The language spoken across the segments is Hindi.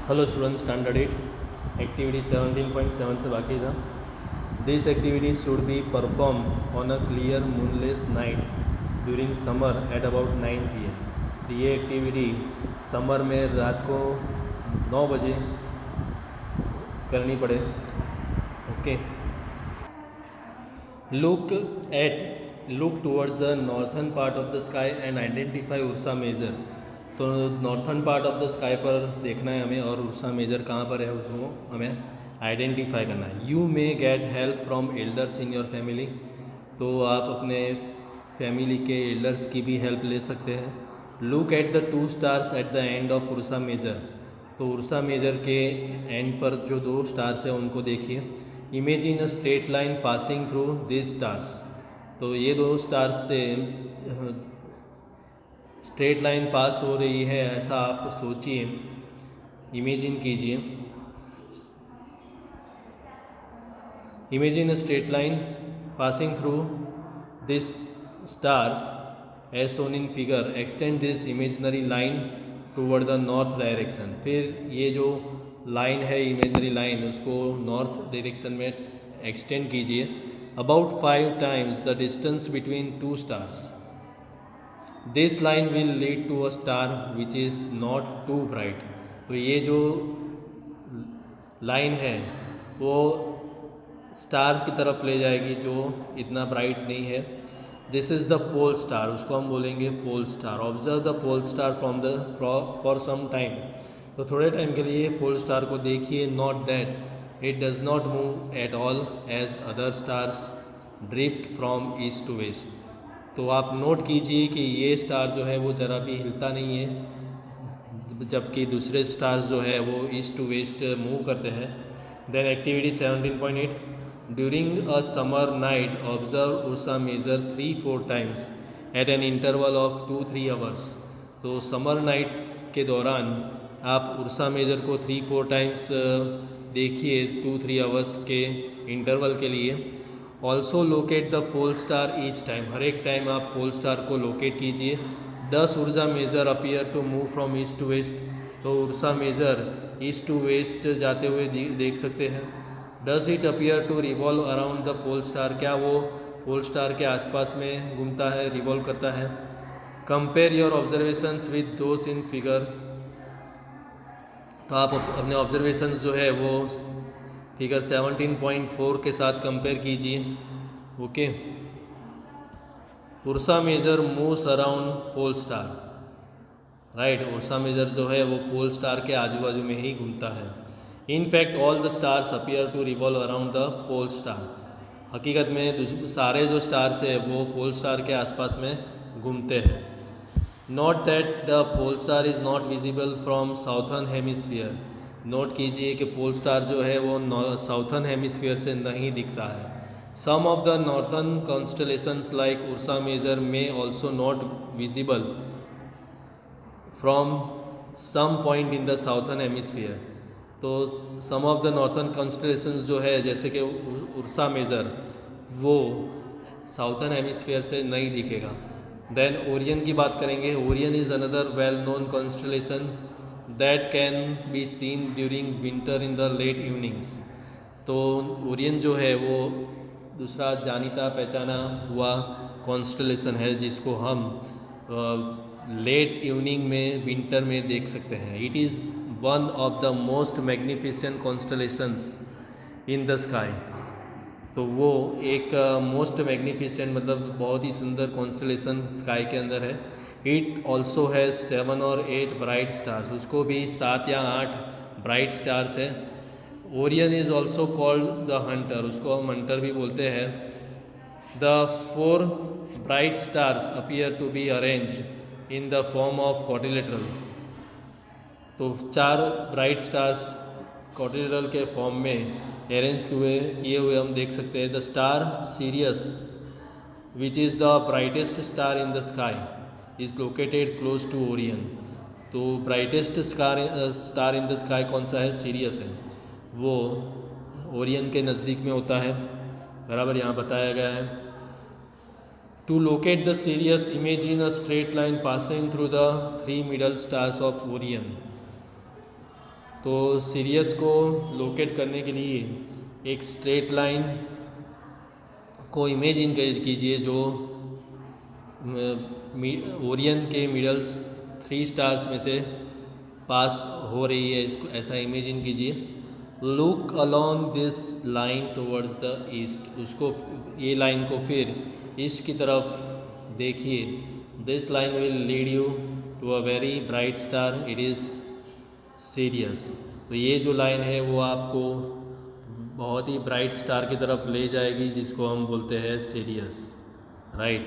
हेलो स्टूडेंट, स्टैंडर्ड 8 एक्टिविटी 17.7 से बाकी था। This activity should be perform on a clear moonless night during summer at about 9 PM। तो ये एक्टिविटी समर में रात को 9 बजे करनी पड़े। Okay, look towards the northern part of the sky and identify Ursa Major. तो northern part of the sky पर देखना है हमें, और उर्सा मेजर कहाँ पर है उसको हमें आइडेंटिफाई करना है। You may get help from elders in your family. तो आप अपने फैमिली के एल्डर्स की भी हेल्प ले सकते हैं। Look at the 2 stars at the end of Ursa Major. तो उर्सा मेजर के एंड पर जो 2 स्टार्स हैं उनको देखिए। Imagine a straight line passing through this stars. तो ये 2 स्टार्स से स्ट्रेट लाइन पास हो रही है, ऐसा आप सोचिए, इमेजिन कीजिए। Imagine a straight line passing through this stars as shown in figure. Extend this imaginary line toward the north direction. फिर ये जो लाइन है, इमेजिनरी लाइन, उसको नॉर्थ डायरेक्शन में एक्सटेंड कीजिए about 5 times the distance between 2 stars. This line will lead to a star which is not too bright. तो ये जो लाइन है वो स्टार की तरफ ले जाएगी जो इतना ब्राइट नहीं है। This is the pole star, उसको हम बोलेंगे pole star. Observe the pole star for some time. तो थोड़े टाइम के लिए पोल स्टार को देखिए। Note that it does not move at all as other stars drift from east to west. तो आप नोट कीजिए कि ये स्टार जो है वो ज़रा भी हिलता नहीं है, जबकि दूसरे स्टार्स जो है वो ईस्ट टू वेस्ट मूव करते हैं। Then activity 17.8, during a summer night observe Ursa Major 3-4 times at an interval of 2-3 hours. तो समर नाइट के दौरान आप उर्सा मेजर को 3-4 टाइम्स देखिए 2-3 आवर्स के इंटरवल के लिए। Also locate the pole star each time. हर एक टाइम आप पोल स्टार को लोकेट कीजिए। Does Ursa Major appear to move from east to west. तो Ursa Major east to west जाते हुए देख सकते हैं। Does it appear to revolve around the pole star. क्या वो पोल स्टार के आसपास में घूमता है, रिवॉल्व करता है। Compare your observations with those in figure. तो आप अपने ऑब्जर्वेशंस जो है वो फिगर 17.4 के साथ कंपेयर कीजिए। Okay, Ursa Major moves around pole star. Right, Ursa Major जो है वो पोल स्टार के आजू बाजू में ही घूमता है। In fact all the stars appear to revolve around the pole star. हकीकत में सारे जो स्टार्स है वो पोल स्टार के आसपास में घूमते हैं। Note that the pole star is not visible from southern hemisphere. Note कीजिए कि पोल स्टार जो है वो साउथर्न हेमिस्फीयर से नहीं दिखता है। Some of the northern constellations like Ursa Major may also not visible from some point in the southern hemisphere. तो some of the northern constellations जो है, जैसे कि उर्सा मेजर, वो साउथर्न हेमिस्फीयर से नहीं दिखेगा। देन ओरियन की बात करेंगे। Orion is another well known constellation that can be seen during winter in the late evenings. तो ओरियन जो है वो दूसरा जानीता पहचाना हुआ कॉन्स्टलेशन है जिसको हम लेट इवनिंग में विंटर में देख सकते हैं। It is one of the most magnificent constellations in the sky. तो वो एक मोस्ट मैग्निफिसेंट मतलब बहुत ही सुंदर कॉन्स्टलेशन स्काई के अंदर है। इट ऑल्सो हैज़ 7 और 8 ब्राइट स्टार्स। उसको भी 7 या 8 ब्राइट स्टार्स है। Orion is also called the hunter. उसको हम हंटर भी बोलते हैं। The 4 bright stars appear to be arranged in the form of quadrilateral. तो 4 ब्राइट स्टार्स क्वाड्रिलेटरल के फॉर्म में अरेंज किए हुए हम देख सकते हैं। The star Sirius which is the brightest star in the sky is located close to Orion. तो brightest star in the sky कौन सा है? सीरियस है। वो ओरियन के नज़दीक में होता है, बराबर यहाँ बताया गया है। To locate the Sirius imagine a straight line passing through the 3 middle stars of Orion. तो सीरियस को लोकेट करने के लिए एक स्ट्रेट लाइन को इमेजिन कीजिए जो ओरियन के मिडल्स 3 स्टार्स में से पास हो रही है, इसको ऐसा इमेजिन कीजिए। Look along this line towards the east, उसको ये लाइन को फिर ईस्ट की तरफ देखिए। This line will lead you to a very bright star, it is Sirius. तो ये जो लाइन है वो आपको बहुत ही ब्राइट स्टार की तरफ ले जाएगी, जिसको हम बोलते हैं सीरियस, राइट।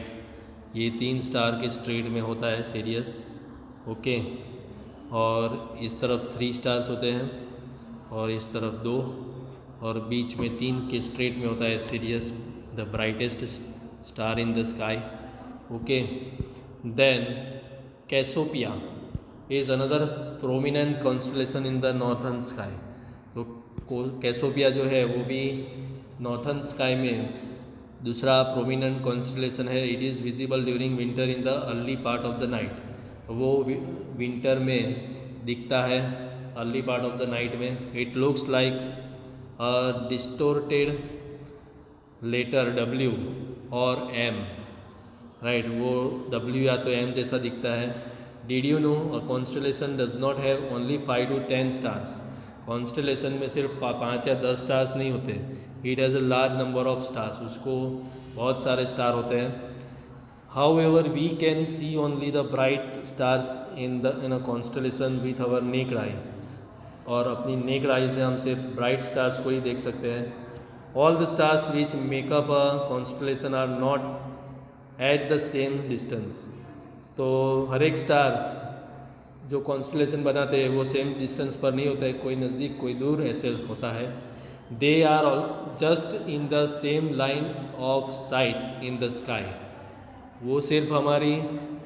ये 3 स्टार के स्ट्रेट में होता है सीरियस, ओके। और इस तरफ 3 स्टार्स होते हैं और इस तरफ 2, और बीच में 3 के स्ट्रेट में होता है Sirius, the brightest star in the sky, okay. Then Cassiopeia is another prominent constellation in the northern sky. तो कैसोपिया जो है वो भी नॉर्थर्न स्काई में दूसरा प्रोमिनेंट कॉन्स्टलेशन है। It is visible during winter in the early part of the night. तो वो विंटर में दिखता है early part of the night में। It looks like a distorted letter W और M, राइट। वो W या तो M जैसा दिखता है। Did you know a constellation does not have only 5 to 10 stars. Constellation में सिर्फ 5 या 10 स्टार्स नहीं होते, it has a large number of stars, उसको बहुत सारे स्टार होते हैं। However, we can see only the bright stars in a constellation with our naked eye, और अपनी नेक्ड आई से हम सिर्फ ब्राइट स्टार्स को ही देख सकते हैं। All the stars which make up a constellation are not at the same distance. तो हर एक स्टार्स जो कॉन्स्टलेशन बनाते हैं वो सेम डिस्टेंस पर नहीं होता है, कोई नज़दीक कोई दूर ऐसे होता है। They are just in the same line of sight in the sky. वो सिर्फ हमारी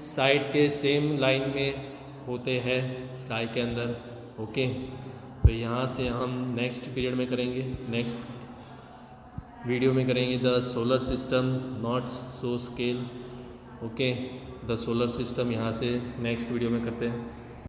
साइट के सेम लाइन में होते हैं स्काई के अंदर, ओके। तो यहाँ से हम नेक्स्ट पीरियड में करेंगे, नेक्स्ट वीडियो में करेंगे the solar system not so scale, okay. The solar system यहाँ से नेक्स्ट वीडियो में करते हैं।